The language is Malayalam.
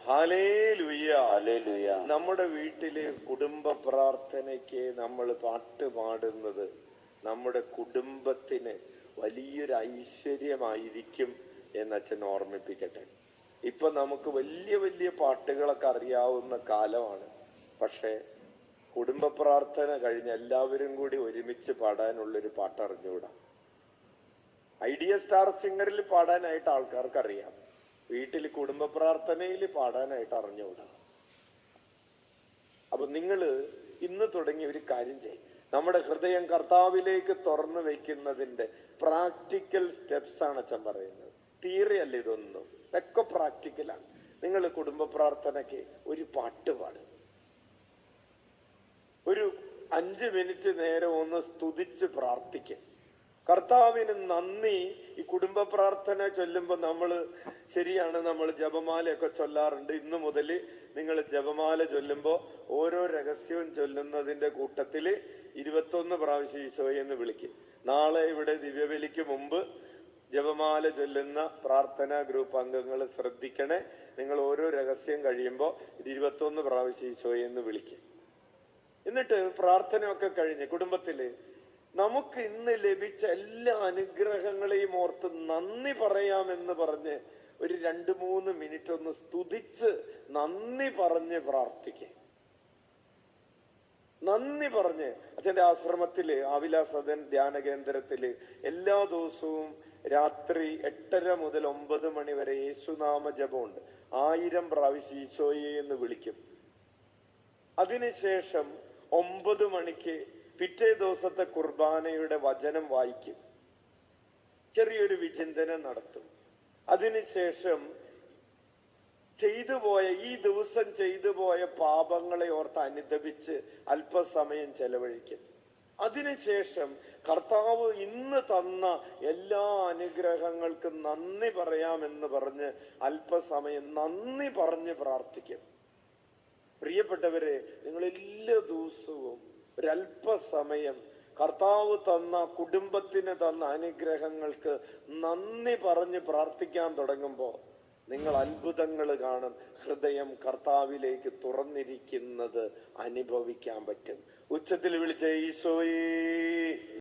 ഹല്ലേലൂയ. ഹല്ലേലൂയ. നമ്മുടെ വീട്ടില് കുടുംബ പ്രാർത്ഥനയ്ക്ക് നമ്മൾ പാട്ട് പാടുന്നത് നമ്മുടെ കുടുംബത്തിന് വലിയൊരു ഐശ്വര്യമായിരിക്കും എന്നച്ഛൻ ഓർമ്മിപ്പിക്കട്ടെ. ഇപ്പൊ നമുക്ക് വലിയ വലിയ പാട്ടുകളൊക്കെ അറിയാവുന്ന കാലമാണ്. പക്ഷെ കുടുംബ പ്രാർത്ഥന കഴിഞ്ഞ് എല്ലാവരും കൂടി ഒരുമിച്ച് പാടാനുള്ളൊരു പാട്ട് അറിഞ്ഞുകൂടാ. ഐഡിയ സ്റ്റാർ സിംഗറിൽ പാടാനായിട്ട് ആൾക്കാർക്ക് അറിയാം, വീട്ടിൽ കുടുംബ പ്രാർത്ഥനയിൽ പാടാനായിട്ട് അറിഞ്ഞുകൂടാ. അപ്പൊ നിങ്ങള് ഇന്ന് തുടങ്ങി ഒരു കാര്യം ചെയ്യും, നമ്മുടെ ഹൃദയം കർത്താവിലേക്ക് തുറന്നു വെക്കുന്നതിന്റെ പ്രാക്ടിക്കൽ സ്റ്റെപ്സ് ആണ് അച്ഛൻ പറയുന്നത്. തിയറി അല്ല ഇതൊന്നും, ഇതൊക്കെ പ്രാക്ടിക്കലാണ്. നിങ്ങൾ കുടുംബ പ്രാർത്ഥനയ്ക്ക് ഒരു പാട്ട് പാടും, ഒരു 5 മിനിറ്റ് നേരം ഒന്ന് സ്തുതിച്ച് പ്രാർത്ഥിക്കും. കർത്താവിന് നന്ദി. ഈ കുടുംബ പ്രാർത്ഥന ചൊല്ലുമ്പോ ശരിയാണ്, നമ്മൾ ജപമാലയൊക്കെ ചൊല്ലാറുണ്ട്. ഇന്നു മുതൽ നിങ്ങൾ ജപമാല ചൊല്ലുമ്പോ ഓരോ രഹസ്യവും ചൊല്ലുന്നതിന്റെ കൂട്ടത്തില് 21 പ്രാവശ്യം ഈശോയെ എന്ന് വിളിക്കും. നാളെ ഇവിടെ ദിവ്യബലിക്ക് മുമ്പ് ജപമാല ചൊല്ലുന്ന പ്രാർത്ഥനാ ഗ്രൂപ്പ് അംഗങ്ങൾ ശ്രദ്ധിക്കണേ. നിങ്ങൾ ഓരോ രഹസ്യം കഴിയുമ്പോ 21 പ്രാവശ്യം ഈശോയെ എന്ന് വിളിക്കും. എന്നിട്ട് പ്രാർത്ഥനയൊക്കെ കഴിഞ്ഞ് കുടുംബത്തില് നമുക്ക് ഇന്ന് ലഭിച്ച എല്ലാ അനുഗ്രഹങ്ങളെയും ഓർത്ത് നന്ദി പറയാമെന്ന് പറഞ്ഞ് ഒരു 2-3 മിനിറ്റ് ഒന്ന് സ്തുതിച്ച് നന്ദി പറഞ്ഞ് പ്രാർത്ഥിക്കുക. നന്ദി പറഞ്ഞ് അച്ഛന്റെ ആശ്രമത്തില് ആവില സദൻ ധ്യാന കേന്ദ്രത്തില് എല്ലാ ദിവസവും രാത്രി 8:30 മുതൽ 9 മണി വരെ യേശുനാമ ജപമുണ്ട്. 1000 പ്രാവശ്യം ഈശോയെ എന്ന് വിളിക്കും. അതിനുശേഷം 9 മണിക്ക് പിറ്റേ ദിവസത്തെ കുർബാനയുടെ വചനം വായിക്കും, ചെറിയൊരു വിചിന്തനം നടത്തും. അതിനുശേഷം ഈ ദിവസം ചെയ്തു പോയ പാപങ്ങളെ ഓർത്ത് അനുദപിച്ച് അല്പസമയം ചെലവഴിക്കും. അതിനുശേഷം കർത്താവ് ഇന്ന് തന്ന എല്ലാ അനുഗ്രഹങ്ങൾക്കും നന്ദി പറയാമെന്ന് പറഞ്ഞ് അല്പസമയം നന്ദി പറഞ്ഞ് പ്രാർത്ഥിക്കും. പ്രിയപ്പെട്ടവരെ, നിങ്ങൾ എല്ലാ ദിവസവും ഒരല്പസമയം കർത്താവ് തന്ന കുടുംബത്തിന് തന്ന അനുഗ്രഹങ്ങൾക്ക് നന്ദി പറഞ്ഞ് പ്രാർത്ഥിക്കാൻ തുടങ്ങുമ്പോൾ നിങ്ങൾ അത്ഭുതങ്ങൾ കാണും. ഹൃദയം കർത്താവിലേക്ക് തുറന്നിരിക്കുന്നത് അനുഭവിക്കാൻ പറ്റും. ഉച്ചത്തിൽ വിളിച്ച ഈശോയേ